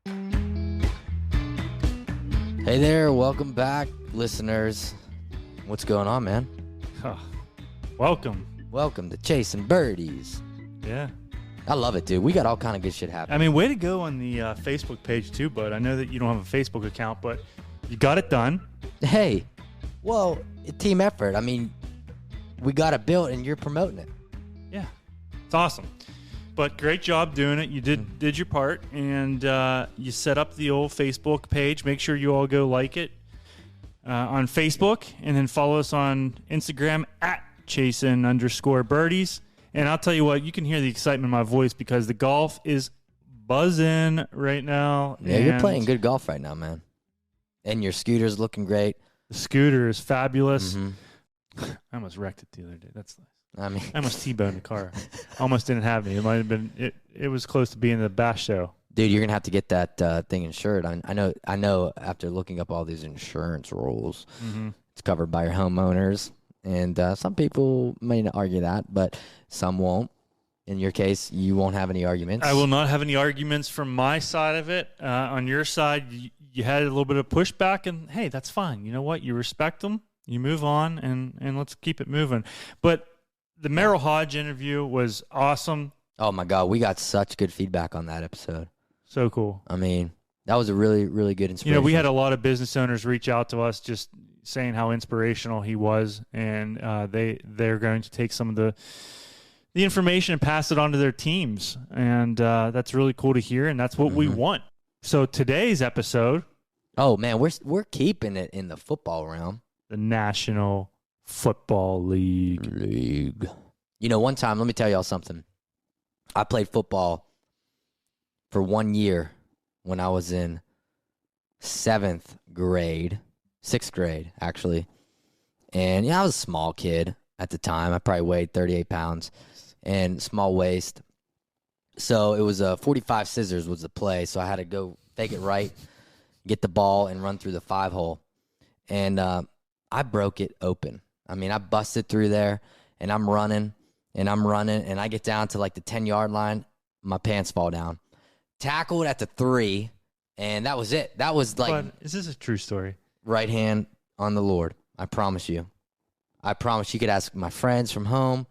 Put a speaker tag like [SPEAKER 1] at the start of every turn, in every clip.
[SPEAKER 1] Hey there, welcome back, listeners. What's going on, man?
[SPEAKER 2] Welcome.
[SPEAKER 1] Welcome to Chasin Birdies.
[SPEAKER 2] Yeah.
[SPEAKER 1] I love it, dude. We got all kind of good shit happening.
[SPEAKER 2] I mean, way to go on the Facebook page, too, bud. I know that you don't have a Facebook account, but you got it done.
[SPEAKER 1] Hey, well, a team effort. I mean, we got it built, and you're promoting it.
[SPEAKER 2] Yeah. It's awesome. But great job doing it. You did your part, and you set up the old Facebook page. Make sure you all go like it on Facebook, and then follow us on Instagram at Chasin_Birdies. And I'll tell you what, you can hear the excitement in my voice because the golf is buzzing right now.
[SPEAKER 1] Yeah, you're playing good golf right now, man. And your scooter's looking great.
[SPEAKER 2] The scooter is fabulous. I almost wrecked it the other day. That's nice.
[SPEAKER 1] I
[SPEAKER 2] almost T-boned the car. Almost didn't have me. It might have been. It was close to being the bash show.
[SPEAKER 1] Dude, you're gonna have to get that thing insured. I know. After looking up all these insurance rules, it's covered by your homeowners, and some people may argue that, but some won't. In your case, you won't have any arguments.
[SPEAKER 2] I will not have any arguments from my side of it. On your side, you had a little bit of pushback, and hey, that's fine. You know what? You respect them. You move on, and let's keep it moving. But the Merrill Hodge interview was awesome.
[SPEAKER 1] Oh, my God. We got such good feedback on that episode.
[SPEAKER 2] So cool.
[SPEAKER 1] I mean, that was a really, really good inspiration.
[SPEAKER 2] You know, we had a lot of business owners reach out to us just saying how inspirational he was, and they're going to take some of the information and pass it on to their teams. And that's really cool to hear, and that's what we want. So today's episode.
[SPEAKER 1] Oh, man, we're keeping it in the football realm.
[SPEAKER 2] The National Football League.
[SPEAKER 1] You know, one time, let me tell y'all something. I played football for 1 year when I was in 6th grade, actually. And, yeah, I was a small kid at the time. I probably weighed 38 pounds and small waist. So it was 45 scissors was the play. So I had to go fake it right, get the ball, and run through the 5-hole. And I broke it open. I mean, I busted through there, and I'm running, and I get down to like the 10-yard line. My pants fall down. Tackled at the 3, and that was it. That was like.
[SPEAKER 2] But is this a true story?
[SPEAKER 1] Right hand on the Lord. I promise you. I promise. You could ask my friends from home.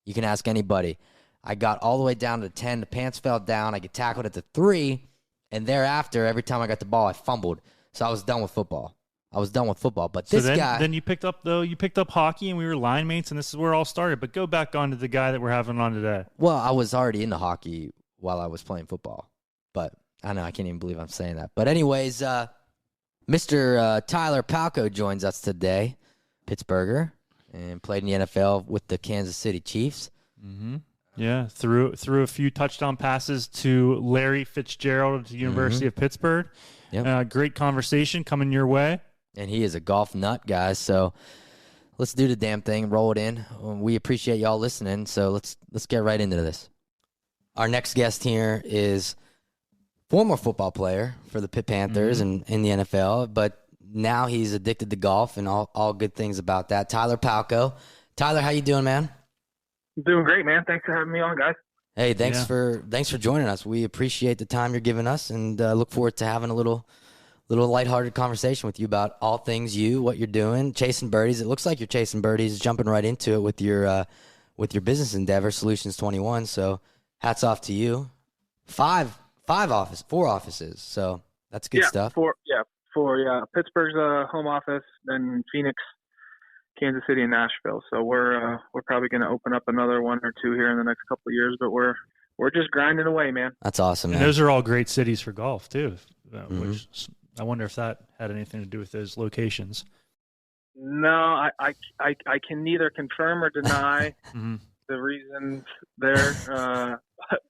[SPEAKER 1] You can ask anybody. I got all the way down to 10. The pants fell down. I get tackled at the 3, and thereafter, every time I got the ball, I fumbled. So I was done with football. But this guy.
[SPEAKER 2] Then you picked up hockey, and we were line mates, and this is where it all started. But go back on to the guy that we're having on today.
[SPEAKER 1] Well, I was already into hockey while I was playing football. But I know I can't even believe I'm saying that. But anyways, Mr. Tyler Palko joins us today, Pittsburgher, and played in the NFL with the Kansas City Chiefs.
[SPEAKER 2] Yeah, threw a few touchdown passes to Larry Fitzgerald at the University of Pittsburgh. Yep. Great conversation coming your way.
[SPEAKER 1] And he is a golf nut, guys. So let's do the damn thing, roll it in. We appreciate y'all listening. So let's get right into this. Our next guest here is former football player for the Pitt Panthers and in the NFL, but now he's addicted to golf and all good things about that. Tyler Palko. Tyler, how you doing, man?
[SPEAKER 3] Doing great, man. Thanks for having me on, guys.
[SPEAKER 1] Hey, thanks for joining us. We appreciate the time you're giving us, and look forward to having a little lighthearted conversation with you about all things what you're doing, chasing birdies. It looks like you're chasing birdies, jumping right into it with your business endeavor, Solutions 21. So, hats off to you. Four offices. So that's good stuff.
[SPEAKER 3] Four. Pittsburgh's home office, then Phoenix, Kansas City, and Nashville. So we're probably going to open up another one or two here in the next couple of years, but we're just grinding away, man.
[SPEAKER 1] That's awesome, man.
[SPEAKER 2] And those are all great cities for golf too. Which I wonder if that had anything to do with those locations.
[SPEAKER 3] No, I can neither confirm or deny the reasons there,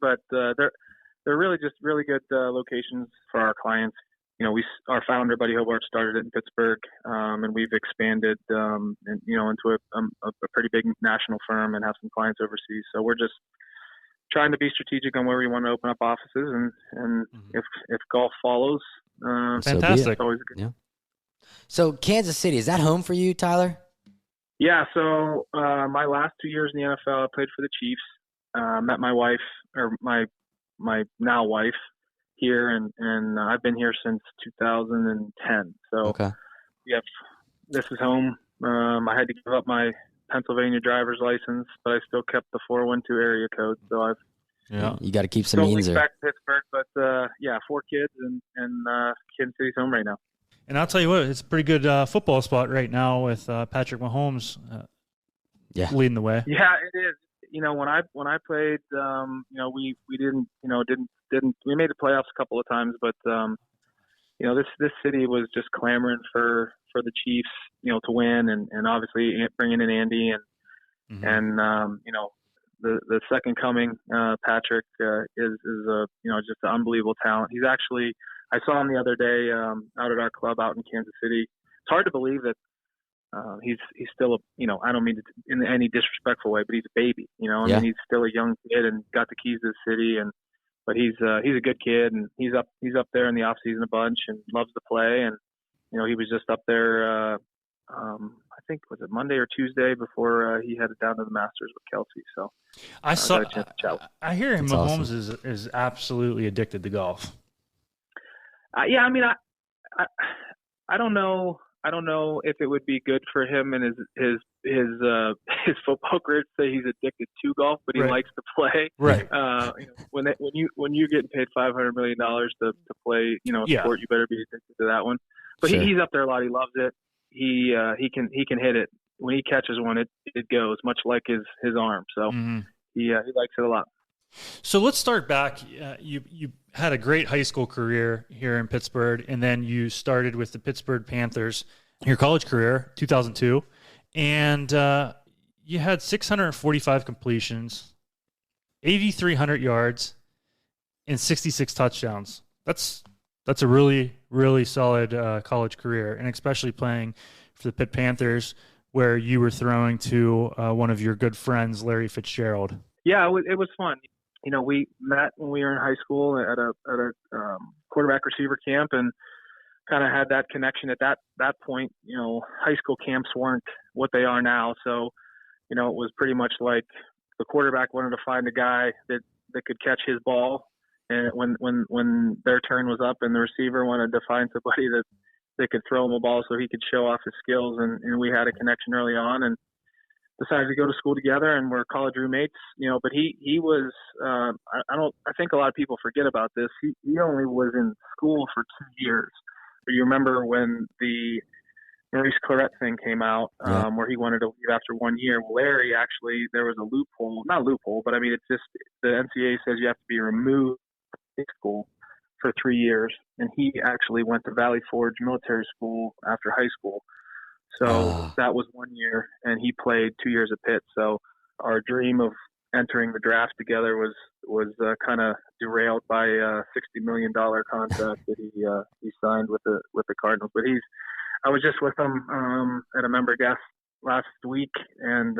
[SPEAKER 3] but they're really just really good locations for our clients. You know, our founder, Buddy Hobart, started it in Pittsburgh, and we've expanded, into a pretty big national firm and have some clients overseas. So we're just trying to be strategic on where we want to open up offices, and if golf follows,
[SPEAKER 2] fantastic.
[SPEAKER 3] It's always good.
[SPEAKER 1] Yeah. So Kansas City, is that home for you, Tyler?
[SPEAKER 3] Yeah. So my last 2 years in the NFL, I played for the Chiefs. Met my wife, or my now wife, here, and I've been here since 2010. So
[SPEAKER 1] Okay.
[SPEAKER 3] yep, this is home. I had to give up my Pennsylvania driver's license, but I still kept the 412 area code. So I've
[SPEAKER 1] You got to keep some
[SPEAKER 3] totally
[SPEAKER 1] means there.
[SPEAKER 3] back to Pittsburgh, but 4 kids and Kansas City's home right now.
[SPEAKER 2] And I'll tell you what, it's a pretty good football spot right now with Patrick Mahomes leading the way.
[SPEAKER 3] Yeah, it is. When I played, we didn't we made the playoffs a couple of times, but this city was just clamoring for the Chiefs, to win, and obviously bringing in Andy and the second coming, Patrick is a just an unbelievable talent. He's actually, I saw him the other day out at our club out in Kansas City. It's hard to believe that he's still I don't mean to in any disrespectful way, but he's a baby. I mean, he's still a young kid and got the keys to the city, but he's a good kid, and he's up there in the off season a bunch and loves to play. And he was just up there. I think was it Monday or Tuesday before he headed down to the Masters with Kelsey. So
[SPEAKER 2] I hear him.
[SPEAKER 1] That's
[SPEAKER 2] Mahomes
[SPEAKER 1] awesome.
[SPEAKER 2] is absolutely addicted to golf.
[SPEAKER 3] Yeah, I mean, I don't know. I don't know if it would be good for him and his football career to say he's addicted to golf, but he likes to play.
[SPEAKER 2] Right.
[SPEAKER 3] When you're getting paid $500 million to play, a sport, you better be addicted to that one. But
[SPEAKER 1] Sure.
[SPEAKER 3] he's up there a lot. He loves it. He can hit it. When he catches one, it goes, much like his arm. So he likes it a lot.
[SPEAKER 2] So let's start back. You had a great high school career here in Pittsburgh, and then you started with the Pittsburgh Panthers. Your college career, 2002, and you had 645 completions, 8,300 yards, and 66 touchdowns. That's a really, really solid college career, and especially playing for the Pitt Panthers, where you were throwing to one of your good friends, Larry Fitzgerald. Yeah,
[SPEAKER 3] it was fun. We met when we were in high school at a quarterback receiver camp, and kind of had that connection at that point. High school camps weren't what they are now, so it was pretty much like the quarterback wanted to find a guy that could catch his ball, and when their turn was up, and the receiver wanted to find somebody that they could throw him a ball so he could show off his skills, and we had a connection early on, and decided to go to school together, and we're college roommates, but he was, I think a lot of people forget about this. He only was in school for 2 years. But you remember when the Maurice Claret thing came out, where he wanted to leave after 1 year. Well, Larry, actually, there was a loophole, not loophole, but I mean, it's just the NCAA says you have to be removed from school for 3 years. And he actually went to Valley Forge Military School after high school. So that was 1 year, and he played 2 years at Pitt. So our dream of entering the draft together was kind of derailed by a $60 million contract that he signed with the Cardinals. But I was just with him at a member guest last week, and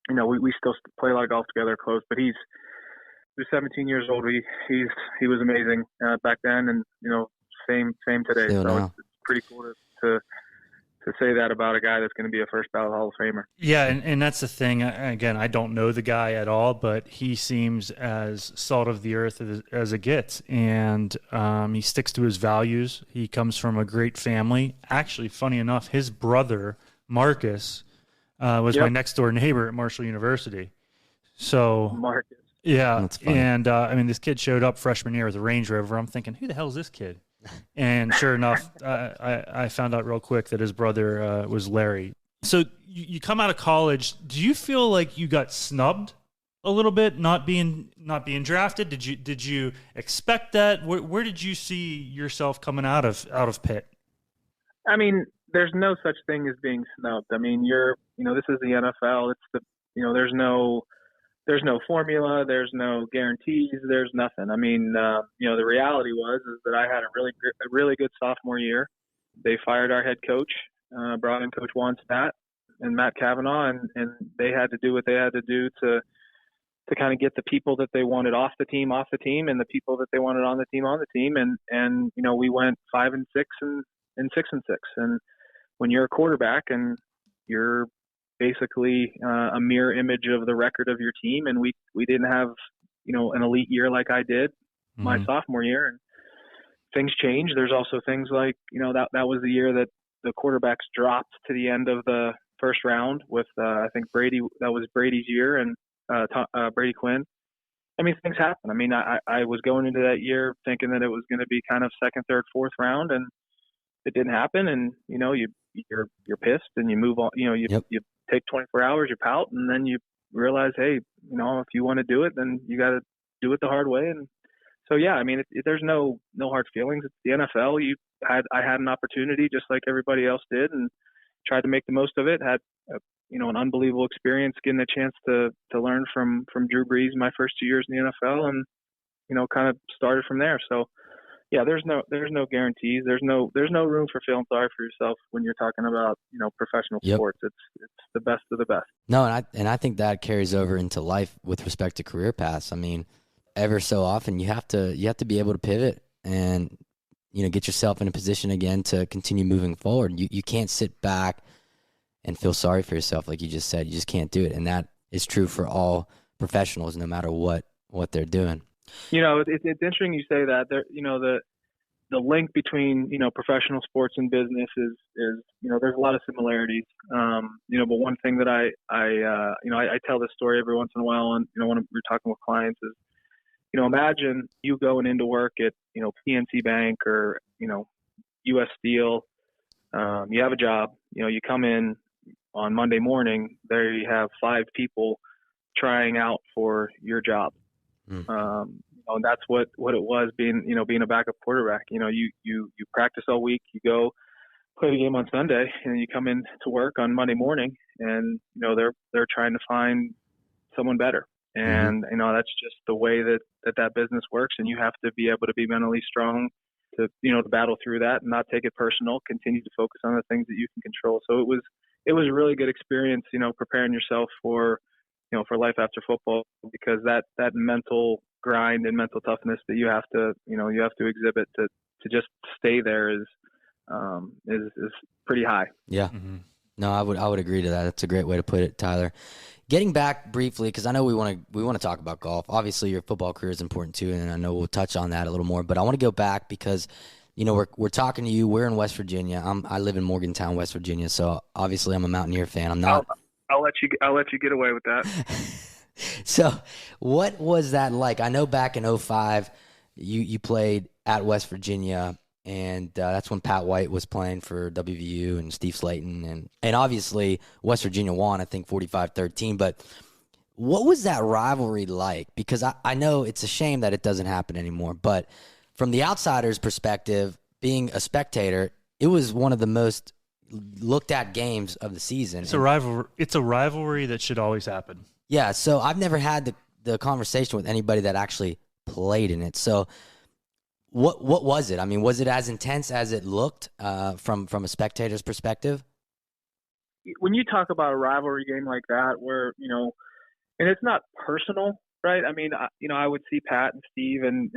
[SPEAKER 3] we still play a lot of golf together, close. But he's 17 years old. He was amazing back then, and same today. So it's pretty cool to say that about a guy that's going to be a first ballot Hall of Famer.
[SPEAKER 2] Yeah, and that's the thing. Again, I don't know the guy at all, but he seems as salt of the earth as it gets, and he sticks to his values. He comes from a great family. Actually, funny enough, his brother, Marcus, was my next-door neighbor at Marshall University. So,
[SPEAKER 3] Marcus.
[SPEAKER 2] Yeah, and this kid showed up freshman year with a Range Rover. I'm thinking, who the hell is this kid? And sure enough, I found out real quick that his brother was Larry. So you come out of college. Do you feel like you got snubbed a little bit, not being drafted? Did you expect that? Where did you see yourself coming out of Pitt?
[SPEAKER 3] I mean, there's no such thing as being snubbed. I mean, this is the NFL. It's there's no formula. There's no guarantees. There's nothing. I mean, the reality is that I had a really good sophomore year. They fired our head coach, brought in Coach Juan Stat and Matt Cavanaugh, and they had to do what they had to do to kind of get the people that they wanted off the team, and the people that they wanted on the team. And we went 5-6 and 6-6. And when you're a quarterback and you're basically a mirror image of the record of your team, and we didn't have an elite year like I did. my sophomore year, and things change. There's also things like, that was the year that the quarterbacks dropped to the end of the first round with, I think Brady, that was Brady's year, and Brady Quinn. I mean, things happen. I mean, I was going into that year thinking that it was going to be kind of second, third, fourth round, and it didn't happen. And, you're pissed and you move on, you take 24 hours, you pout, and then you realize, hey, if you want to do it, then you got to do it the hard way. And so, yeah, I mean, there's no hard feelings. It's the NFL. I had an opportunity just like everybody else did, and tried to make the most of it. Had an unbelievable experience getting a chance to learn from Drew Brees my first 2 years in the NFL, and kind of started from there. So yeah, there's no guarantees. There's no room for feeling sorry for yourself when you're talking about professional sports. It's the best of the best.
[SPEAKER 1] No, and I think that carries over into life with respect to career paths. I mean, ever so often you have to be able to pivot and get yourself in a position again to continue moving forward. You can't sit back and feel sorry for yourself like you just said. You just can't do it, and that is true for all professionals, no matter what they're doing.
[SPEAKER 3] It's interesting you say that. There, the link between professional sports and business is there's a lot of similarities. But one thing that I tell this story every once in a while, and when we're talking with clients is, imagine you going into work at PNC Bank or U.S. Steel. You have a job. You come in on Monday morning. There you have 5 people trying out for your job. And that's what it was being a backup quarterback. You practice all week, you go play the game on Sunday, and you come in to work on Monday morning, and they're trying to find someone better. And that's just the way that business works, and you have to be able to be mentally strong to to battle through that and not take it personal, continue to focus on the things that you can control. So it was a really good experience, preparing yourself for for life after football, because that mental grind and mental toughness that you have to exhibit to just stay there is pretty high.
[SPEAKER 1] Yeah. No, I would agree to that. That's a great way to put it, Tyler. Getting back briefly, because I know we want to talk about golf. Obviously, your football career is important too, and I know we'll touch on that a little more. But I want to go back because we're talking to you. We're in West Virginia. I live in Morgantown, West Virginia. So obviously, I'm a Mountaineer fan. I'm not.
[SPEAKER 3] I'll let you get away with that.
[SPEAKER 1] So what was that like? I know back in 2005, you played at West Virginia, and that's when Pat White was playing for WVU and Steve Slayton. And obviously West Virginia won, I think 45-13. But what was that rivalry like? Because I know it's a shame that it doesn't happen anymore. But from the outsider's perspective, being a spectator, it was one of the most looked at games of the season.
[SPEAKER 2] It's a rivalry that should always happen.
[SPEAKER 1] Yeah, so I've never had the conversation with anybody that actually played in it. So what was it? I mean, was it as intense as it looked from a spectator's perspective?
[SPEAKER 3] When you talk about a rivalry game like that, where and it's not personal, right? I mean, I would see Pat and Steve and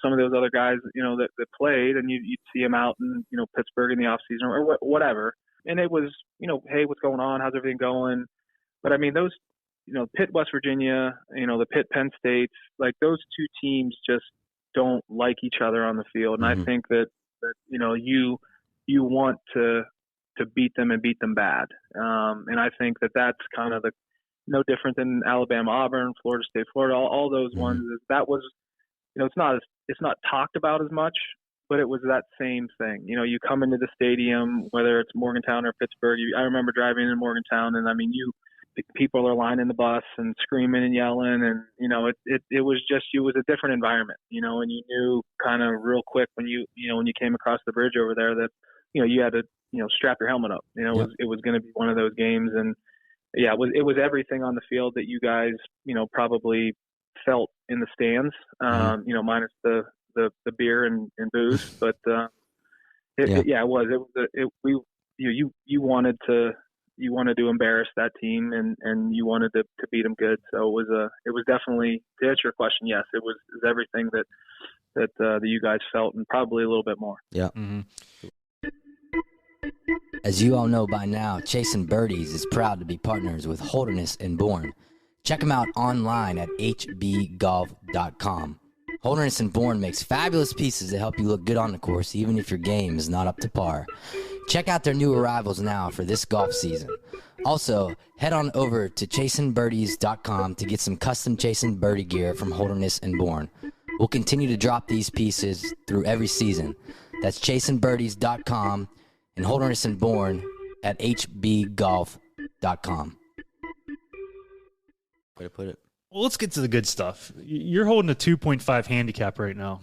[SPEAKER 3] some of those other guys, that played, and you'd see them out in Pittsburgh in the off season or whatever, and it was hey, what's going on? How's everything going? But I mean, those Pitt, West Virginia, the Pitt, Penn States, like those two teams just don't like each other on the field. And I think that you want to beat them and beat them bad. And I think that that's kind of no different than Alabama, Auburn, Florida State, Florida, all those ones. That was, it's not talked about as much, but it was that same thing. You come into the stadium, whether it's Morgantown or Pittsburgh. I remember driving in Morgantown, and I mean, people are lining the bus and screaming and yelling, and it was a different environment, and you knew kind of real quick when you came across the bridge over there that you had to strap your helmet up. It was going to be one of those games, and yeah, it was everything on the field that you guys probably felt in the stands, minus the beer and booze, but it was you wanted to embarrass that team, and you wanted to beat them good. So it was definitely, to answer your question, yes, it was everything that you guys felt, and probably a little bit more.
[SPEAKER 1] Yeah. As you all know by now, Chasin Birdies is proud to be partners with Holderness and Bourne. Check them out online at hbgolf.com. Holderness and Bourne makes fabulous pieces that help you look good on the course, even if your game is not up to par. Check out their new arrivals now for this golf season. Also, head on over to chasinbirdies.com to get some custom Chasin Birdie gear from Holderness and Bourne. We'll continue to drop these pieces through every season. That's chasinbirdies.com and Holderness and Bourne at hbgolf.com. Way to put it.
[SPEAKER 2] Well, let's get to the good stuff. You're holding a 2.5 handicap right now,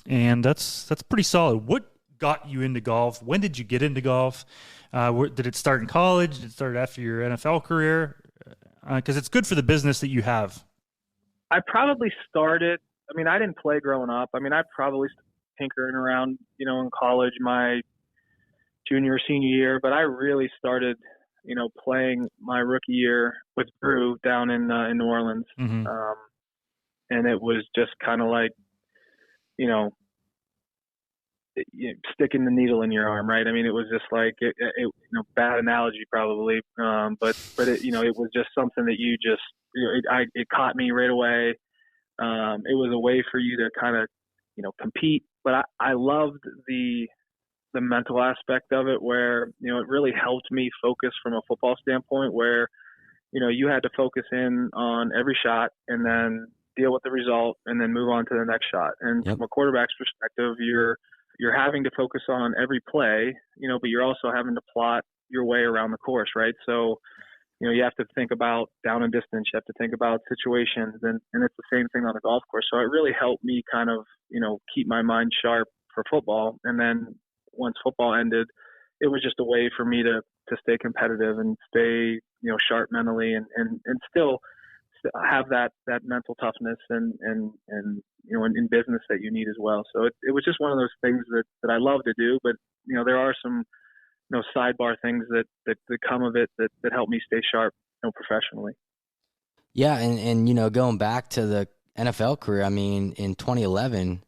[SPEAKER 2] and that's pretty solid. What got you into golf? When did you get into golf? Did it start in college? Did it start after your NFL career? Because it's good for the business that you have.
[SPEAKER 3] I probably started. I mean, I didn't play growing up. I mean, I probably started tinkering around, in college, my junior or senior year. But I really started, playing my rookie year with Drew down in New Orleans.
[SPEAKER 2] Mm-hmm.
[SPEAKER 3] And it was just kind of like, sticking the needle in your arm, right? I mean, it was just like, bad analogy probably. But it, it was just something that you just, it caught me right away. It was a way for you to kind of, compete. But I loved the mental aspect of it where, it really helped me focus from a football standpoint where, you had to focus in on every shot and then deal with the result and then move on to the next shot. And
[SPEAKER 1] Yep.
[SPEAKER 3] from a quarterback's perspective, you're having to focus on every play, but you're also having to plot your way around the course, right? So, you have to think about down and distance. You have to think about situations, and it's the same thing on the golf course. So it really helped me kind of, keep my mind sharp for football. And then once football ended, it was just a way for me to stay competitive and stay, sharp mentally and still have that mental toughness and in business that you need as well. So it was just one of those things that I love to do, but, there are some, sidebar things that come of it that help me stay sharp, professionally.
[SPEAKER 1] Yeah, and going back to the NFL career, I mean, in 2011,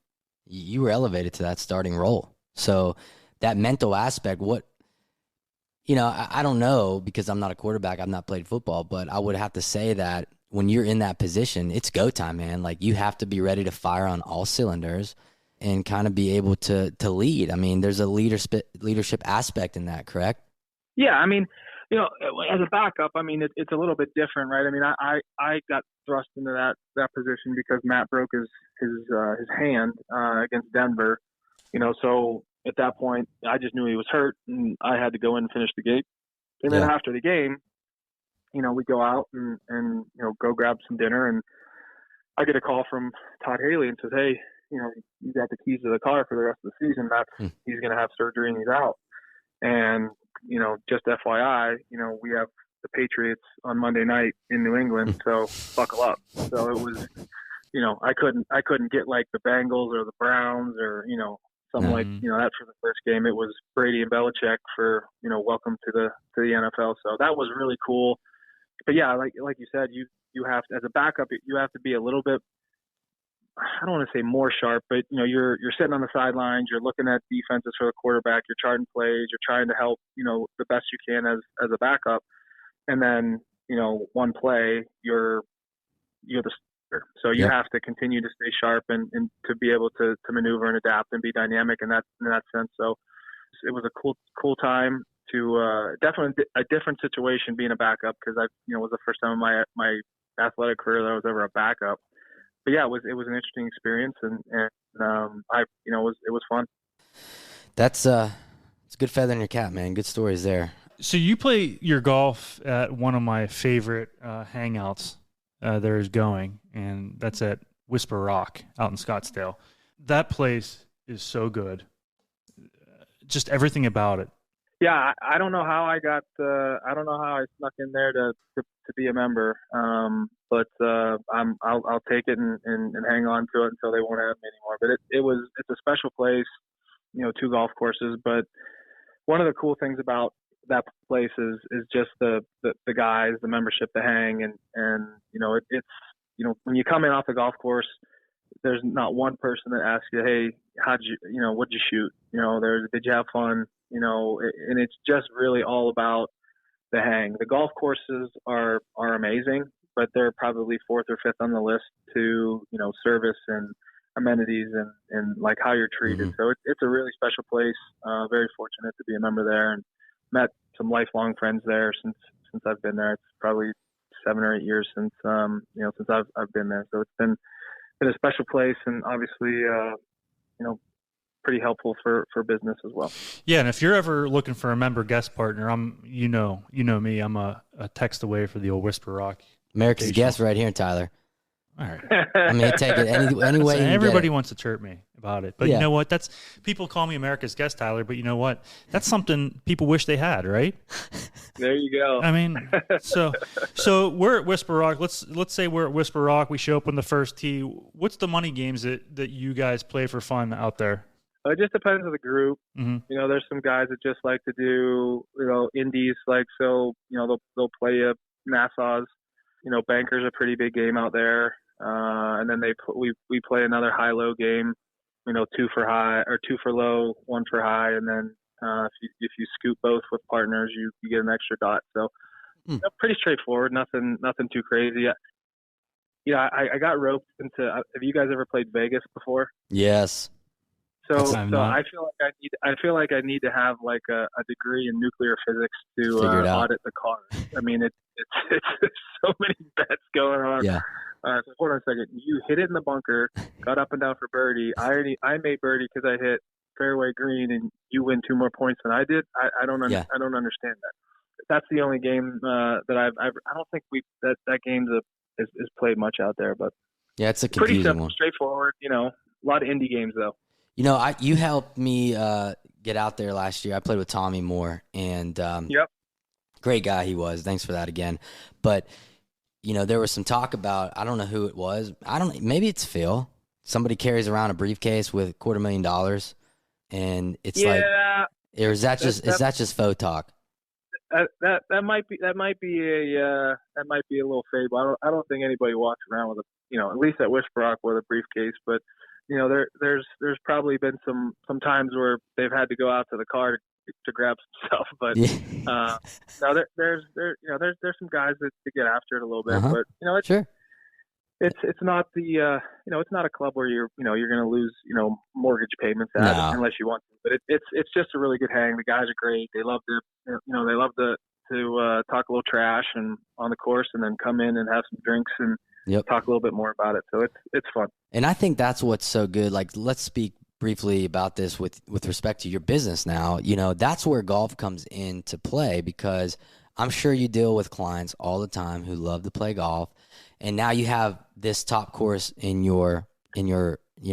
[SPEAKER 1] you were elevated to that starting role. So that mental aspect, I don't know because I'm not a quarterback, I've not played football, but I would have to say that when you're in that position, it's go time, man. Like you have to be ready to fire on all cylinders and kind of be able to lead. I mean, there's a leadership aspect in that, correct?
[SPEAKER 3] Yeah, I mean, as a backup, I mean, it's a little bit different, right? I mean, I got thrust into that position because Matt broke his hand against Denver, so at that point, I just knew he was hurt, and I had to go in and finish the game. And then after the game, we go out and go grab some dinner, and I get a call from Todd Haley and says, "Hey, you got the keys to the car for the rest of the season. He's going to have surgery and he's out." And just FYI, we have the Patriots on Monday night in New England, so buckle up. So it was, I couldn't get like the Bengals or the Browns or something like that for the first game. It was Brady and Belichick for welcome to the NFL. So that was really cool. But yeah, like you said, you have to, as a backup, you have to be a little bit, I don't want to say more sharp, but you're sitting on the sidelines, you're looking at defenses for the quarterback, you're charting plays, you're trying to help the best you can as a backup, and then one play you're the starter, so you have to continue to stay sharp and to be able to maneuver and adapt and be dynamic in that sense. So it was a cool time to definitely a different situation being a backup because it was the first time in my athletic career that I was ever a backup. But yeah, it was an interesting experience, and it was fun.
[SPEAKER 1] That's it's a good feather in your cap, man. Good stories there.
[SPEAKER 2] So you play your golf at one of my favorite hangouts there is going, and that's at Whisper Rock out in Scottsdale. That place is so good. Just everything about it.
[SPEAKER 3] Yeah, I don't know how I snuck in there to be a member. But I'll take it and hang on to it until they won't have me anymore. But it's a special place, 2 golf courses. But one of the cool things about that place is just the guys, the membership, the hang, and it's when you come in off the golf course, there's not one person that asks you, "Hey, what'd you shoot? Did you have fun?" And it's just really all about the hang. The golf courses are amazing, but they're probably 4th or 5th on the list to service and amenities and like how you're treated.
[SPEAKER 1] Mm-hmm.
[SPEAKER 3] So it's a really special place. Very fortunate to be a member there, and met some lifelong friends there since I've been there. It's probably 7 or 8 years since since I've been there. So it's been a special place, and obviously pretty helpful for business as well.
[SPEAKER 2] Yeah, and if you're ever looking for a member guest partner, you know me. I'm a text away for the old Whisper Rock.
[SPEAKER 1] America's guest right here, Tyler.
[SPEAKER 2] All right.
[SPEAKER 1] I mean, take it any way you can
[SPEAKER 2] everybody
[SPEAKER 1] get it.
[SPEAKER 2] wants to chirp me about it, but
[SPEAKER 1] Yeah.
[SPEAKER 2] you know what? That's people call me America's guest, Tyler. But you know what? That's something people wish they had, right?
[SPEAKER 3] There you go.
[SPEAKER 2] I mean, so we're at Whisper Rock. Let's say we're at Whisper Rock. We show up on the first tee. What's the money games that you guys play for fun out there?
[SPEAKER 3] It just depends on the group.
[SPEAKER 2] Mm-hmm.
[SPEAKER 3] There's some guys that just like to do indies, like so. They'll play Nassau's. Banker's a pretty big game out there. And then we play another high-low game, 2 for high or 2 for low, 1 for high, and then if you scoop both with partners, you get an extra dot. So pretty straightforward, nothing too crazy. I got roped into. Have you guys ever played Vegas before?
[SPEAKER 1] Yes.
[SPEAKER 3] So I feel like I need to have like a degree in nuclear physics to audit the car. I mean, it's so many bets going on.
[SPEAKER 1] Yeah.
[SPEAKER 3] So hold on a second. You hit it in the bunker, got up and down for birdie. I made birdie because I hit fairway green, and you win 2 more points than I did. I don't understand that. That's the only game that I don't think that game is played much out there, but
[SPEAKER 1] yeah, it's a
[SPEAKER 3] pretty
[SPEAKER 1] confusing
[SPEAKER 3] simple,
[SPEAKER 1] one.
[SPEAKER 3] straightforward. A lot of indie games though.
[SPEAKER 1] You helped me get out there last year. I played with Tommy Moore, and
[SPEAKER 3] Yep.
[SPEAKER 1] Great guy he was. Thanks for that again. But there was some talk about, I don't know who it was. Maybe it's Phil. Somebody carries around a briefcase with $250,000, and it's like, or is that just faux talk?
[SPEAKER 3] That might be a little fable. I don't think anybody walks around with at least at Whisper Rock with a briefcase, but there's probably been some times where they've had to go out to the car to grab some stuff, but no, there's some guys that get after it a little bit, but it's
[SPEAKER 1] sure.
[SPEAKER 3] It's not the it's not a club where you're going to lose mortgage payments at unless you want to, but it's just a really good hang. The guys are great. They love to talk a little trash and on the course, and then come in and have some drinks and talk a little bit more about it. So it's fun. And
[SPEAKER 1] I think that's what's so good. Like, let's speak briefly about this with respect to your business now. That's where golf comes into play, because I'm sure you deal with clients all the time who love to play golf, and now you have this top course in your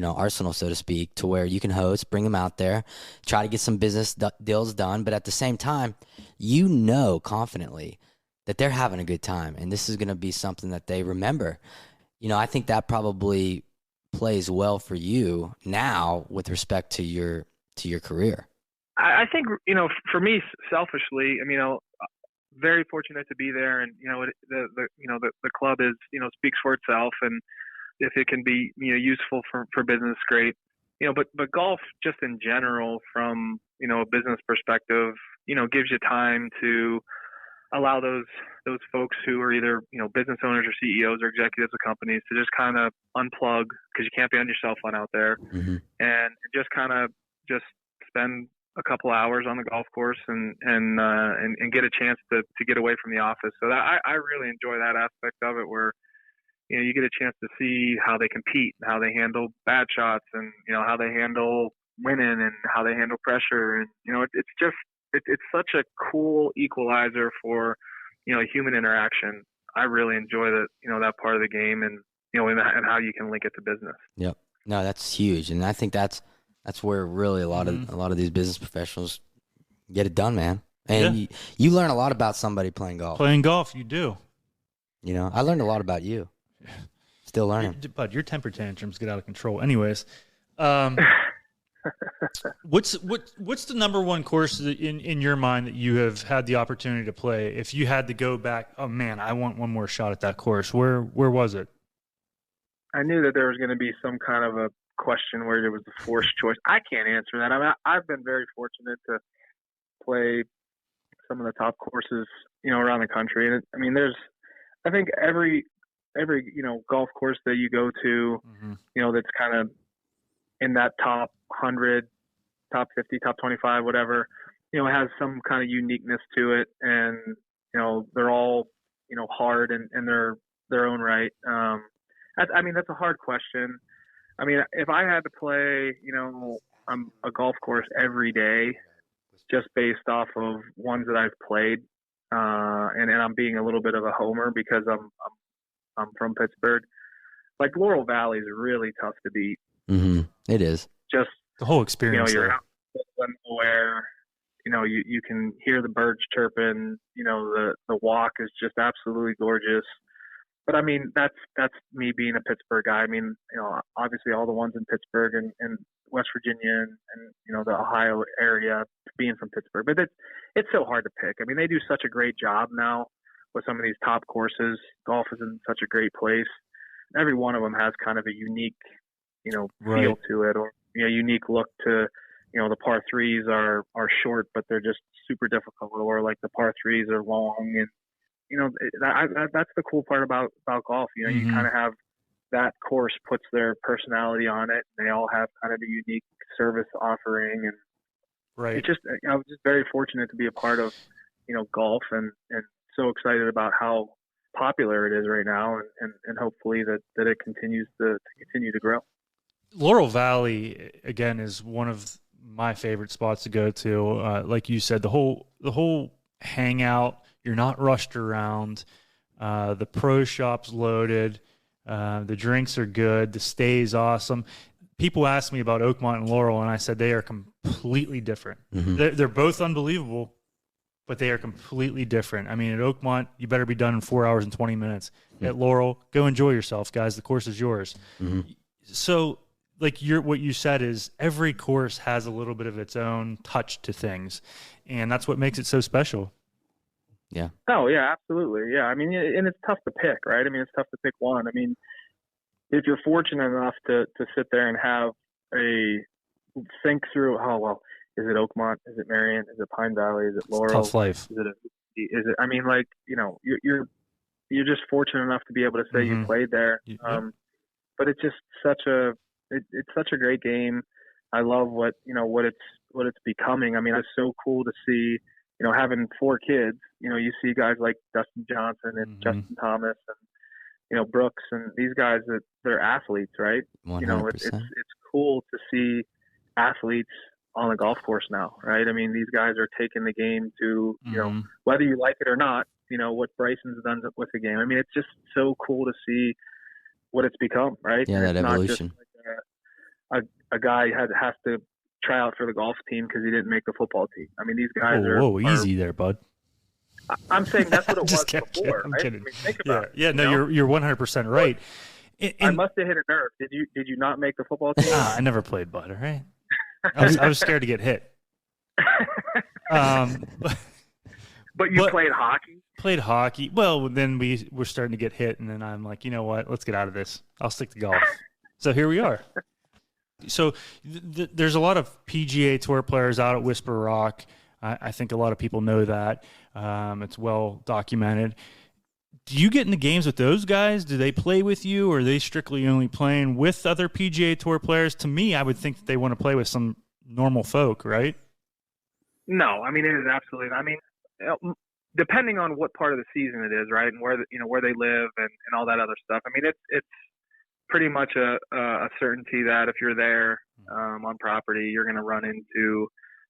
[SPEAKER 1] arsenal, so to speak, to where you can host, bring them out there, try to get some business deals done, but at the same time, confidently that they're having a good time, and this is going to be something that they remember. I think that probably plays well for you now with respect to your career.
[SPEAKER 3] I think for me, selfishly, very fortunate to be there, and the club is speaks for itself, and if it can be useful for business, great. But golf just in general, from a business perspective, gives you time to allow those folks who are either business owners or CEOs or executives of companies to just kind of unplug, because you can't be on your cell phone out there, and just kind of just spend a couple hours on the golf course and get a chance to get away from the office. So I really enjoy that aspect of it, where you get a chance to see how they compete, and how they handle bad shots, and how they handle winning, and how they handle pressure, and it's such a cool equalizer for human interaction. I really enjoy that part of the game, and and how you can link it to business.
[SPEAKER 1] Yep. No, that's huge, and I think that's where really a lot of these business professionals get it done, man. And you learn a lot about somebody playing golf.
[SPEAKER 2] Playing golf, you do.
[SPEAKER 1] I learned a lot about you. Still learning.
[SPEAKER 2] But your temper tantrums get out of control. Anyways, what's the number one course in your mind that you have had the opportunity to play? If you had to go back, oh man, I want one more shot at that course. Where was it?
[SPEAKER 3] I knew that there was going to be some kind of a question where there was a forced choice. I can't answer that. I've been very fortunate to play some of the top courses, around the country. And I think every golf course that you go to, that's kind of in that top 100, top 50, top 25, whatever, it has some kind of uniqueness to it. And, they're all, hard in their own right. That's a hard question. I mean, if I had to play, a golf course every day, just based off of ones that I've played, and I'm being a little bit of a homer because I'm from Pittsburgh. Like Laurel Valley is really tough to beat.
[SPEAKER 1] Mm-hmm. It is.
[SPEAKER 2] Just the whole experience.
[SPEAKER 3] You're out where you can hear the birds chirping. The walk is just absolutely gorgeous. But I mean, that's me being a Pittsburgh guy. I mean, obviously all the ones in Pittsburgh and West Virginia and the Ohio area, being from Pittsburgh. But it's so hard to pick. I mean, they do such a great job now with some of these top courses. Golf is in such a great place. Every one of them has kind of a unique,
[SPEAKER 2] right.
[SPEAKER 3] feel to it, or unique look to, the par threes are short, but they're just super difficult, or like the par threes are long, and that's the cool part about golf.
[SPEAKER 2] Mm-hmm.
[SPEAKER 3] You kind of have that course puts their personality on it. And they all have kind of a unique service offering, and
[SPEAKER 2] right.
[SPEAKER 3] It's just I was just very fortunate to be a part of golf, and so excited about how popular it is right now, and hopefully that it continues to grow.
[SPEAKER 2] Laurel Valley again is one of my favorite spots to go to. Like you said, the whole hangout. You're not rushed around. The pro shop's loaded. The drinks are good. The stay is awesome. People ask me about Oakmont and Laurel, and I said they are completely different. Mm-hmm. They're both unbelievable, but they are completely different. I mean, at Oakmont, you better be done in 4 hours and 20 minutes. Mm-hmm. At Laurel, go enjoy yourself, guys. The course is yours. Mm-hmm. So, like what you said is every course has a little bit of its own touch to things, and that's what makes it so special.
[SPEAKER 1] Yeah.
[SPEAKER 3] Oh, yeah, absolutely. Yeah. I mean, and it's tough to pick, right? I mean, it's tough to pick one. I mean, if you're fortunate enough to sit there and have think through, oh, well, is it Oakmont? Is it Marion? Is it Pine Valley? Is it Laurel?
[SPEAKER 2] Tough life.
[SPEAKER 3] Is it, I mean, like, you're just fortunate enough to be able to say you played there. But it's just it's such a great game. I love what it's becoming. I mean, it's so cool to see, having 4 kids, you see guys like Dustin Johnson and Justin Thomas and, Brooks, and these guys that they're athletes, right?
[SPEAKER 1] 100%.
[SPEAKER 3] It's cool to see athletes on the golf course now, right? I mean, these guys are taking the game to, whether you like it or not, what Bryson's done with the game. I mean, it's just so cool to see what it's become, right?
[SPEAKER 1] Yeah, that
[SPEAKER 3] it's
[SPEAKER 1] evolution.
[SPEAKER 3] Not just like a guy has to try out for the golf team because he didn't make the football team. I mean, these guys are
[SPEAKER 2] easy there, bud.
[SPEAKER 3] I'm saying that's what it was before.
[SPEAKER 2] I'm
[SPEAKER 3] right?
[SPEAKER 2] kidding.
[SPEAKER 3] I mean, think about it.
[SPEAKER 2] Yeah, no, you're 100% right.
[SPEAKER 3] I must have hit a nerve. Did you not make the football team?
[SPEAKER 2] I never played, bud. All right. I was scared to get hit.
[SPEAKER 3] But you played hockey?
[SPEAKER 2] Played hockey. Well, then we were starting to get hit, and then I'm like, you know what? Let's get out of this. I'll stick to golf. So here we are. So there's a lot of PGA Tour players out at Whisper Rock. I think a lot of people know that. It's well documented. Do you get in the games with those guys? Do they play with you, or are they strictly only playing with other PGA Tour players? To me, I would think that they want to play with some normal folk, right?
[SPEAKER 3] No, I mean, it is absolutely. I mean, depending on what part of the season it is, right, and where where they live and all that other stuff. I mean, it's pretty much a certainty that if you're there on property, you're going to run into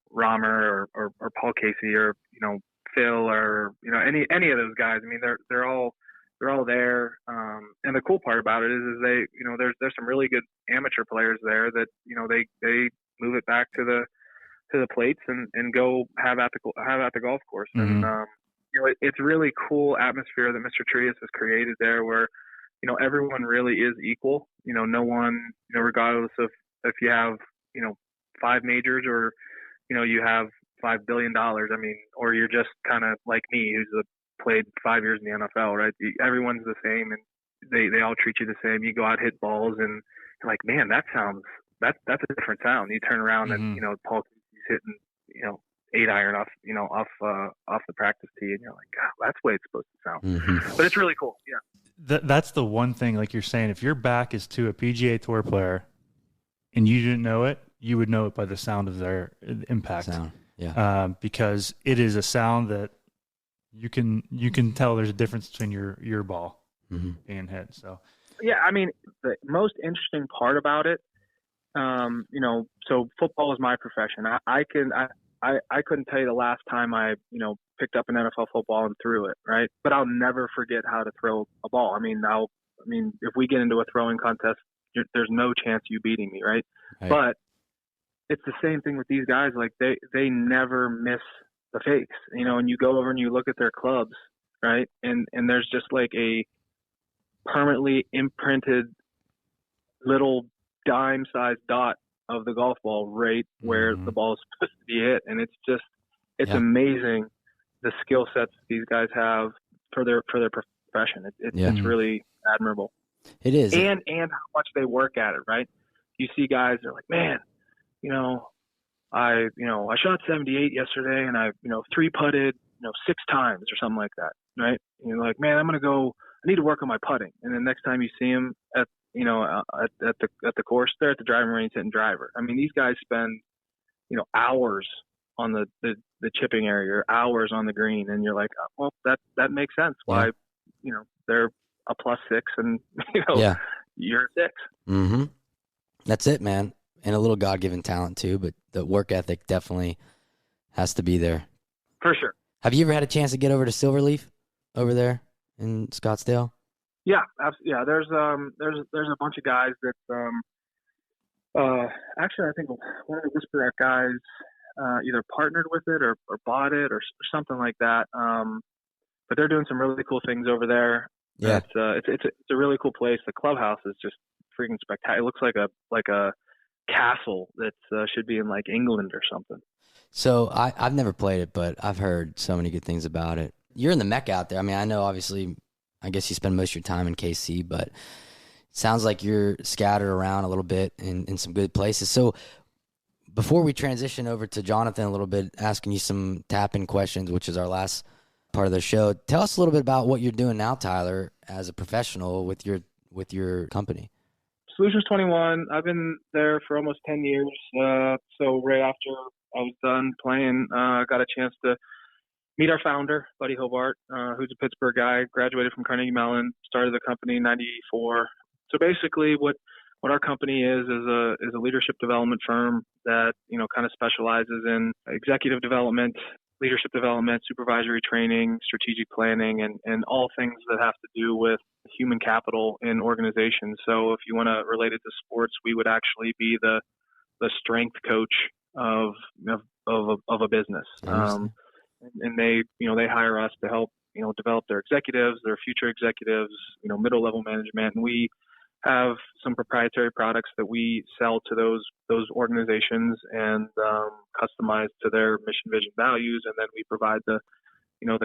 [SPEAKER 3] Romer or Paul Casey or Phil or any of those guys. I mean, they're all there. And the cool part about it is they there's some really good amateur players there that they move it back to the plates and go have at the golf course.
[SPEAKER 2] Mm-hmm.
[SPEAKER 3] And it's really cool atmosphere that Mr. Trias has created there, where everyone really is equal. No one, regardless of if you have 5 majors or you have $5 billion. I mean, or you're just kind of like me, who's played 5 years in the NFL, right? Everyone's the same, and they all treat you the same. You go out, hit balls, and you're like, man, that's a different sound. You turn around and Paul is hitting 8-iron off the practice tee, and you're like, God, that's the way it's supposed to sound.
[SPEAKER 1] Mm-hmm.
[SPEAKER 3] But it's really cool. Yeah.
[SPEAKER 2] That's the one thing, like you're saying, if your back is to a PGA Tour player, and you didn't know it, you would know it by the sound of their impact.
[SPEAKER 1] Sound. Yeah.
[SPEAKER 2] Because it is a sound that you can tell there's a difference between your ball and hit. So
[SPEAKER 3] yeah, I mean, the most interesting part about it, so football is my profession. I couldn't tell you the last time I picked up an NFL football and threw it, right? But I'll never forget how to throw a ball. I mean, if we get into a throwing contest, there's no chance you beating me, right? But it's the same thing with these guys. Like they never miss the fakes, and you go over and you look at their clubs, right? And there's just like a permanently imprinted little dime-sized dot of the golf ball right where the ball is supposed to be hit. And it's amazing the skill sets these guys have for their profession. It's really admirable.
[SPEAKER 1] It is.
[SPEAKER 3] And how much they work at it, right? You see guys, they're like, man, I shot 78 yesterday and I three putted, 6 times or something like that, right? And you're like, man, I need to work on my putting. And then next time you see him at the course, they're at the driving range hitting driver. I mean, these guys spend, hours on the chipping area or hours on the green. And you're like, oh, well, that makes sense. Why, they're a +6 and, you're a 6.
[SPEAKER 1] Mm-hmm. That's it, man. And a little God-given talent too, but the work ethic definitely has to be there.
[SPEAKER 3] For sure.
[SPEAKER 1] Have you ever had a chance to get over to Silverleaf over there in Scottsdale?
[SPEAKER 3] Yeah, absolutely. Yeah, there's a bunch of guys that actually I think one of the Whisper Art guys either partnered with it or bought it or something like that. But they're doing some really cool things over there.
[SPEAKER 1] Yeah,
[SPEAKER 3] it's a really cool place. The clubhouse is just freaking spectacular. It looks like a castle that should be in like England or something.
[SPEAKER 1] So I've never played it, but I've heard so many good things about it. You're in the Mecca out there. I mean, I know obviously, I guess you spend most of your time in KC, but it sounds like you're scattered around a little bit in some good places. So before we transition over to Jonathan a little bit, asking you some tap-in questions, which is our last part of the show, tell us a little bit about what you're doing now, Tyler, as a professional with your company.
[SPEAKER 3] Solutions 21, I've been there for almost 10 years. So right after I was done playing, I got a chance to meet our founder, Buddy Hobart, who's a Pittsburgh guy, graduated from Carnegie Mellon, started the company in 94. So basically what our company is a leadership development firm that, kind of specializes in executive development, leadership development, supervisory training, strategic planning, and all things that have to do with human capital in organizations. So if you want to relate it to sports, we would actually be the strength coach of a business. And they hire us to help, develop their executives, their future executives, middle level management. And we have some proprietary products that we sell to those organizations and customize to their mission, vision, values. And then we provide the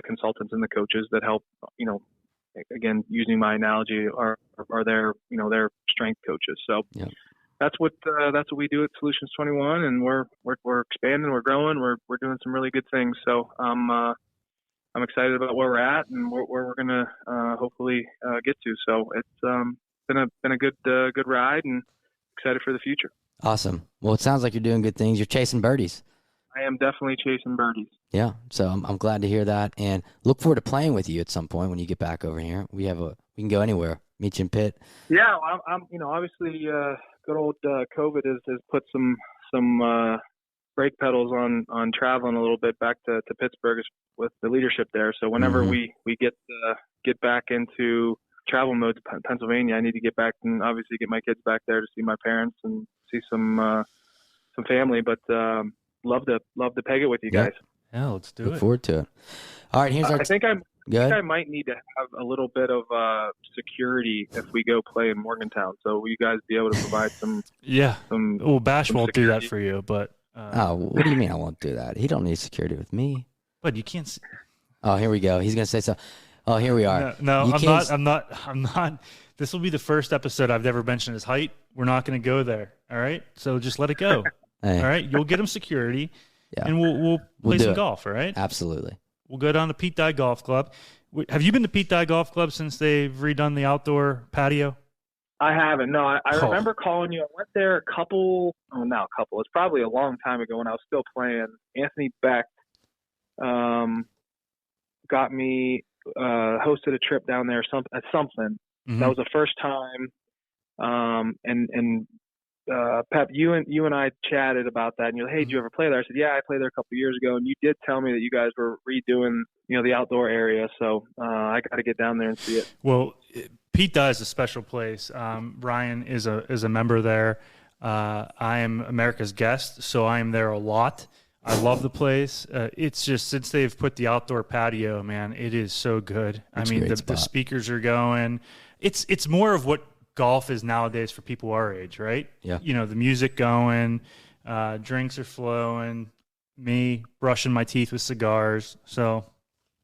[SPEAKER 3] consultants and the coaches that help, again, using my analogy, are their strength coaches. So that's what we do at Solutions 21, and we're expanding, we're growing, we're doing some really good things. So I'm excited about where we're at and where we're gonna hopefully get to. So it's been a good ride, and excited for the future.
[SPEAKER 1] Awesome. Well, it sounds like you're doing good things. You're chasing birdies.
[SPEAKER 3] I am definitely chasing birdies.
[SPEAKER 1] Yeah, so I'm glad to hear that, and look forward to playing with you at some point when you get back over here. We can go anywhere. Meet you in Pitt.
[SPEAKER 3] Yeah, I'm obviously good old COVID has put some brake pedals on traveling a little bit back to Pittsburgh with the leadership there. So whenever we get back into travel mode to Pennsylvania, I need to get back and obviously get my kids back there to see my parents and see some family. But love to peg it with you guys.
[SPEAKER 2] Yeah, let's do it.
[SPEAKER 1] Look forward to it. All right, here's our.
[SPEAKER 3] I think I might need to have a little bit of security if we go play in Morgantown. So will you guys be able to provide some?
[SPEAKER 2] Yeah. Well, Bash won't do that
[SPEAKER 3] security
[SPEAKER 2] for you, but.
[SPEAKER 1] What do you mean I won't do that? He don't need security with me.
[SPEAKER 2] But you can't. See.
[SPEAKER 1] Oh, here we go. He's gonna say so. Oh, here we are.
[SPEAKER 2] No, I'm not. This will be the first episode I've ever mentioned his height. We're not going to go there. All right. So just let it go.
[SPEAKER 1] Hey.
[SPEAKER 2] All right. You'll get him security, and we'll play some golf. All right.
[SPEAKER 1] Absolutely.
[SPEAKER 2] We'll go down to Pete Dye Golf Club. Have you been to Pete Dye Golf Club since they've redone the outdoor patio?
[SPEAKER 3] I haven't. No, I remember calling you. I went there not a couple. It's probably a long time ago when I was still playing. Anthony Beck got me hosted a trip down there at something.
[SPEAKER 2] Mm-hmm.
[SPEAKER 3] That was the first time. Pep, you and I chatted about that, and you're like, hey, did you ever play there? I said, yeah, I played there a couple of years ago, and you did tell me that you guys were redoing, the outdoor area, so I got to get down there and see it.
[SPEAKER 2] Well, Pete does a special place. Ryan is a member there. I am America's guest, so I am there a lot. I love the place. It's just since they've put the outdoor patio, man, it is so good.
[SPEAKER 1] It's
[SPEAKER 2] I mean,
[SPEAKER 1] the
[SPEAKER 2] speakers are going. It's more of what golf is nowadays for people our age, right?
[SPEAKER 1] Yeah.
[SPEAKER 2] The music going, drinks are flowing, me brushing my teeth with cigars. So,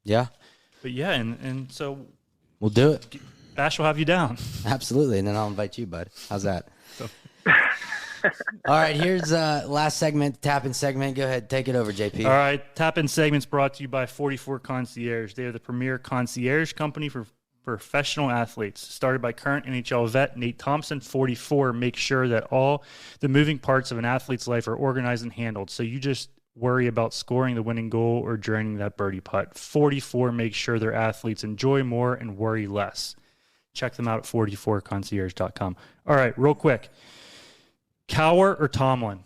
[SPEAKER 1] yeah.
[SPEAKER 2] But yeah, and so
[SPEAKER 1] we'll do it.
[SPEAKER 2] Ash will have you down.
[SPEAKER 1] Absolutely, and then I'll invite you, bud. How's that? All right, here's last segment, tap-in segment. Go ahead, take it over, JP.
[SPEAKER 2] All right, tap-in segment's brought to you by 44 Concierge. They are the premier concierge company for professional athletes. Started by current NHL vet Nate Thompson, 44 makes sure that all the moving parts of an athlete's life are organized and handled. So you just worry about scoring the winning goal or draining that birdie putt. 44 makes sure their athletes enjoy more and worry less. Check them out at 44concierge.com. All right, real quick. Cowher or Tomlin?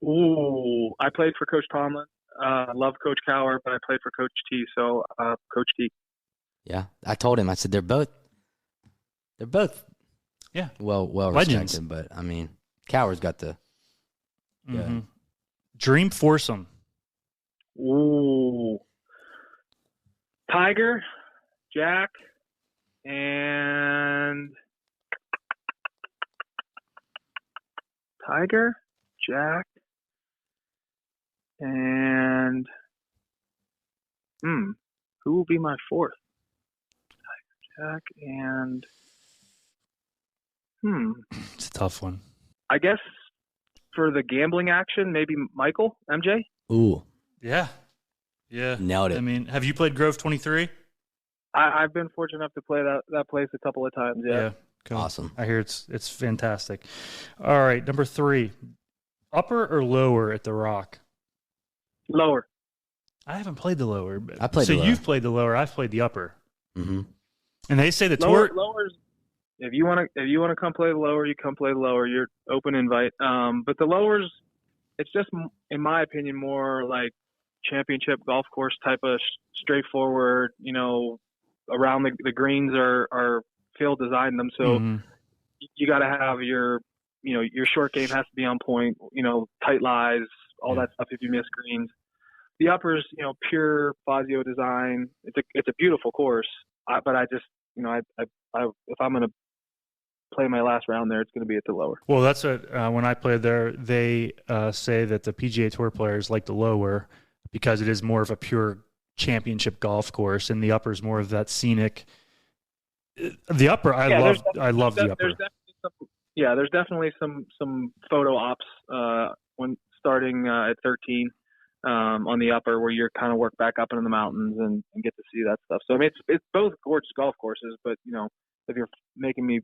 [SPEAKER 3] Ooh, I played for Coach Tomlin. Love Coach Cowher, but I played for Coach T, so Coach T.
[SPEAKER 1] Yeah, I told him. I said they're both
[SPEAKER 2] yeah,
[SPEAKER 1] well
[SPEAKER 2] legends.
[SPEAKER 1] respected, but I mean, Cowher's got the
[SPEAKER 2] mm-hmm. Dream foursome.
[SPEAKER 3] Ooh, Tiger, Jack, and Tiger, Jack, and who will be my fourth? Jack and
[SPEAKER 2] It's a tough one.
[SPEAKER 3] I guess for the gambling action, maybe Michael, MJ.
[SPEAKER 1] Ooh,
[SPEAKER 2] yeah,
[SPEAKER 1] nailed it.
[SPEAKER 2] I mean, have you played Grove 23?
[SPEAKER 3] I've been fortunate enough to play that place a couple of times. Yeah.
[SPEAKER 2] Cool.
[SPEAKER 1] Awesome.
[SPEAKER 2] I hear it's fantastic. All right, number 3, upper or lower at the Rock?
[SPEAKER 3] Lower.
[SPEAKER 2] I haven't played the lower.
[SPEAKER 1] I played.
[SPEAKER 2] So
[SPEAKER 1] the lower.
[SPEAKER 2] you've played the lower. I've played the upper.
[SPEAKER 1] Mm-hmm.
[SPEAKER 2] And they say the
[SPEAKER 3] Lowers.
[SPEAKER 2] tour.
[SPEAKER 3] If you want to come play the lower, you come play the lower. You're open invite. But the lowers, it's just, in my opinion, more like championship golf course type of straightforward. Around the greens are Phil designed them, so you got to have your short game has to be on point. Tight lies, all that stuff. If you miss greens, the uppers, pure Fazio design. It's a beautiful course, but I just, if I'm gonna play my last round there, it's going to be at the lower.
[SPEAKER 2] Well, that's what when I played there, they say that the PGA Tour players like the lower because it is more of a pure championship golf course, and the upper is more of that scenic. The upper, I love the upper.
[SPEAKER 3] There's definitely some photo ops when starting at 13 on the upper, where you're kind of work back up into the mountains and get to see that stuff. So I mean, it's both gorgeous golf courses, but if you're making me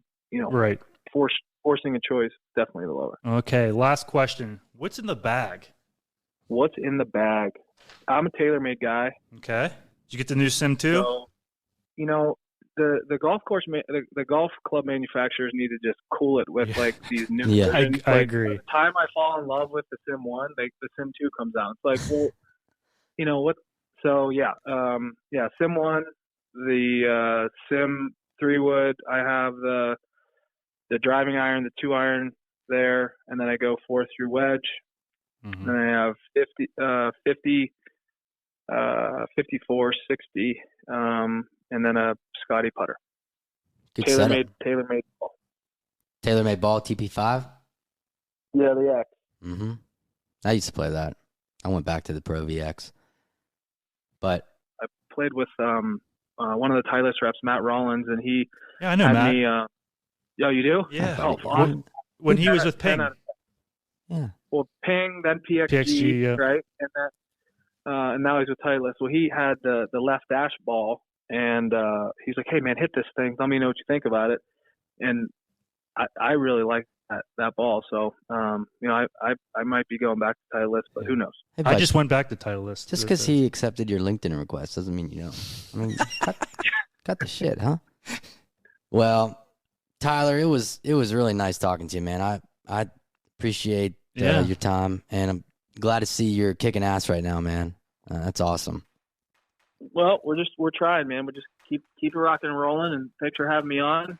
[SPEAKER 2] right
[SPEAKER 3] forcing a choice, definitely the lower.
[SPEAKER 2] Okay, last question. What's in the bag?
[SPEAKER 3] What's in the bag? I'm a TaylorMade guy.
[SPEAKER 2] Okay. Did you get the new Sim 2?
[SPEAKER 3] So, the golf course, the golf club manufacturers need to just cool it with like these new.
[SPEAKER 1] Yeah,
[SPEAKER 2] I agree.
[SPEAKER 3] By the time I fall in love with the Sim 1, the Sim 2 comes out. It's like, well, what? So Sim 1, the Sim 3 wood. I have the driving iron, the 2-iron there, and then I go 4 through wedge.
[SPEAKER 2] Mm-hmm.
[SPEAKER 3] And I have 50, 54, 60, and then a Scotty putter.
[SPEAKER 1] Good
[SPEAKER 3] TaylorMade ball.
[SPEAKER 1] TaylorMade ball, TP5?
[SPEAKER 3] Yeah, the X.
[SPEAKER 1] Mm-hmm. I used to play that. I went back to the Pro VX. But
[SPEAKER 3] I played with one of the Titleist reps, Matt Rollins, and he
[SPEAKER 2] I know
[SPEAKER 3] had
[SPEAKER 2] Matt.
[SPEAKER 3] me. Oh, you do?
[SPEAKER 2] Yeah.
[SPEAKER 3] Oh, awesome.
[SPEAKER 2] When he was with Ping.
[SPEAKER 1] yeah.
[SPEAKER 3] Well, Ping, then PXG,
[SPEAKER 2] yeah.
[SPEAKER 3] right? And now he's with Titleist. Well, he had the left dash ball, and he's like, "Hey, man, hit this thing. Tell me what you think about it." And I really like that ball. So, I might be going back to Titleist, but who knows?
[SPEAKER 1] Hey,
[SPEAKER 2] I just went back to Titleist.
[SPEAKER 1] Just because he accepted your LinkedIn request doesn't mean you know. I mean, got the shit, huh? Well, Tyler, it was really nice talking to you, man. I appreciate your time, and I'm glad to see you're kicking ass right now, man. That's awesome.
[SPEAKER 3] Well, we're trying, man. We just keep it rocking and rolling, and thanks for having me on.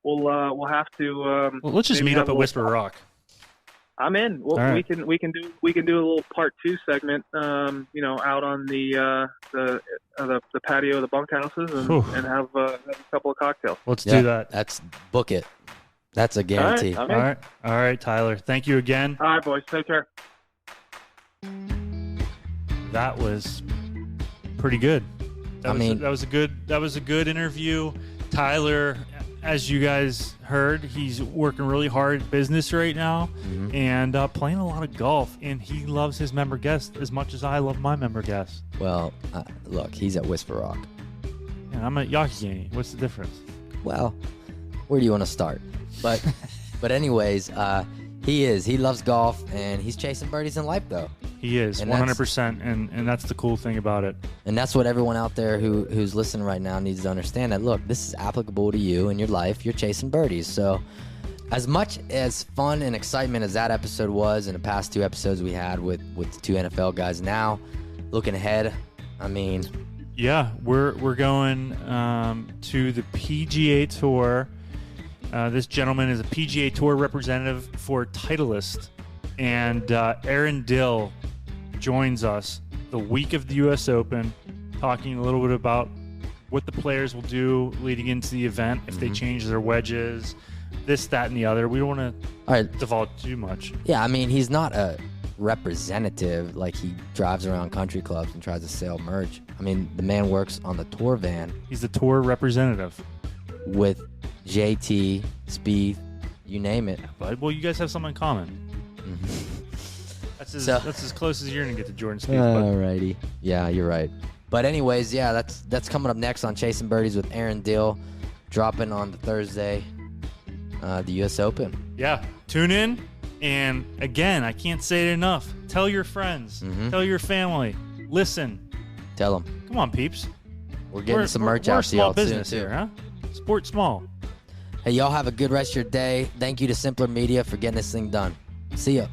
[SPEAKER 3] We'll have to.
[SPEAKER 2] Well, let's just meet up at Whisper Rock.
[SPEAKER 3] I'm in. Well,
[SPEAKER 2] right.
[SPEAKER 3] we can do a little part 2 segment. Out on the patio of the bunkhouses and have a couple of cocktails.
[SPEAKER 2] Let's do that.
[SPEAKER 1] That's book it. That's a guarantee.
[SPEAKER 3] All
[SPEAKER 2] right, Tyler. Thank you again.
[SPEAKER 3] All right, boys. Take care.
[SPEAKER 2] That was pretty good. That was a good interview. Tyler, as you guys heard, he's working really hard at business right now and playing a lot of golf, and he loves his member guests as much as I love my member guests.
[SPEAKER 1] Look, he's at Whisper Rock.
[SPEAKER 2] And I'm at Yakigani. What's the difference?
[SPEAKER 1] Well, where do you want to start? But anyways, he loves golf, and he's chasing birdies in life, though.
[SPEAKER 2] He is, 100%, and that's the cool thing about it.
[SPEAKER 1] And that's what everyone out there who's listening right now needs to understand, that, look, this is applicable to you in your life. You're chasing birdies. So as much as fun and excitement as that episode was, and the past 2 episodes we had with the 2 NFL guys, now looking ahead, I mean...
[SPEAKER 2] Yeah, we're going to the PGA Tour. This gentleman is a PGA Tour representative for Titleist, and Aaron Dill joins us the week of the U.S. Open, talking a little bit about what the players will do leading into the event, if they change their wedges, this, that, and the other. We don't want to divulge too much.
[SPEAKER 1] Yeah, I mean, he's not a representative, like he drives around country clubs and tries to sell merch. I mean, the man works on the tour van.
[SPEAKER 2] He's the tour representative.
[SPEAKER 1] With JT, Spieth, you name it.
[SPEAKER 2] But, well, you guys have something in common. That's as close as you're going to get to Jordan Spieth.
[SPEAKER 1] Alrighty. Yeah, you're right. But anyways, yeah, that's coming up next on Chasin Birdies with Aaron Dill, dropping on the Thursday, the U.S. Open.
[SPEAKER 2] Yeah, tune in. And again, I can't say it enough. Tell your friends. Tell your family. Listen.
[SPEAKER 1] Tell them.
[SPEAKER 2] Come on, peeps.
[SPEAKER 1] We're getting some merch out to y'all soon, too.
[SPEAKER 2] We're a small business here, huh? Sport small.
[SPEAKER 1] Hey, y'all have a good rest of your day. Thank you to Simpler Media for getting this thing done. See ya.